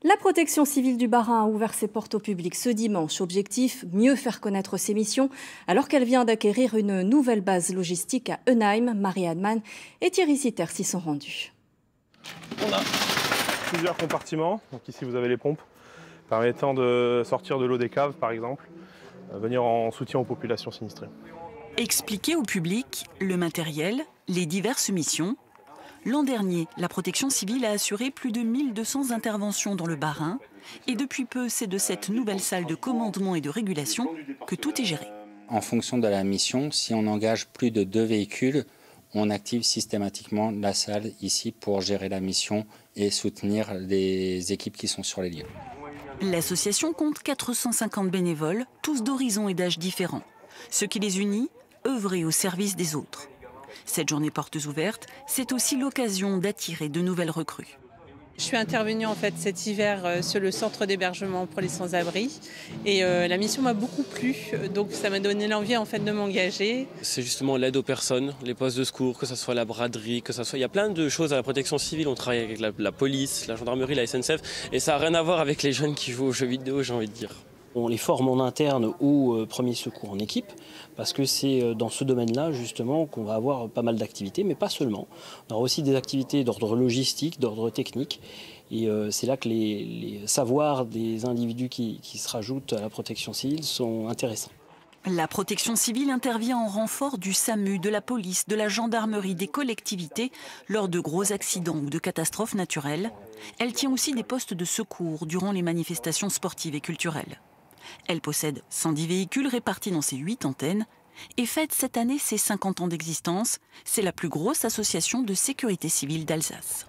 La protection civile du Bas-Rhin a ouvert ses portes au public ce dimanche. Objectif, mieux faire connaître ses missions, alors qu'elle vient d'acquérir une nouvelle base logistique à Eunheim. Marie-Anne Mann et Thierry Sitter s'y sont rendus. On a plusieurs compartiments. Donc ici vous avez les pompes permettant de sortir de l'eau des caves par exemple, venir en soutien aux populations sinistrées. Expliquer au public le matériel, les diverses missions. L'an dernier, la protection civile a assuré plus de 1200 interventions dans le Bas-Rhin. Et depuis peu, c'est de cette nouvelle salle de commandement et de régulation que tout est géré. En fonction de la mission, si on engage plus de 2 véhicules, on active systématiquement la salle ici pour gérer la mission et soutenir les équipes qui sont sur les lieux. L'association compte 450 bénévoles, tous d'horizons et d'âges différents. Ce qui les unit, œuvrer au service des autres. Cette journée portes ouvertes, c'est aussi l'occasion d'attirer de nouvelles recrues. Je suis intervenue en fait cet hiver sur le centre d'hébergement pour les sans-abri et la mission m'a beaucoup plu, donc ça m'a donné l'envie en fait de m'engager. C'est justement l'aide aux personnes, les postes de secours, que ce soit la braderie, que ce soit... Il y a plein de choses à la protection civile, on travaille avec la police, la gendarmerie, la SNCF et ça n'a rien à voir avec les jeunes qui jouent aux jeux vidéo, j'ai envie de dire. On les forme en interne ou premier secours en équipe, parce que c'est dans ce domaine-là justement qu'on va avoir pas mal d'activités, mais pas seulement. On aura aussi des activités d'ordre logistique, d'ordre technique, et c'est là que les savoirs des individus qui se rajoutent à la protection civile sont intéressants. La protection civile intervient en renfort du SAMU, de la police, de la gendarmerie, des collectivités lors de gros accidents ou de catastrophes naturelles. Elle tient aussi des postes de secours durant les manifestations sportives et culturelles. Elle possède 110 véhicules répartis dans ses 8 antennes et fête cette année ses 50 ans d'existence. C'est la plus grosse association de sécurité civile d'Alsace.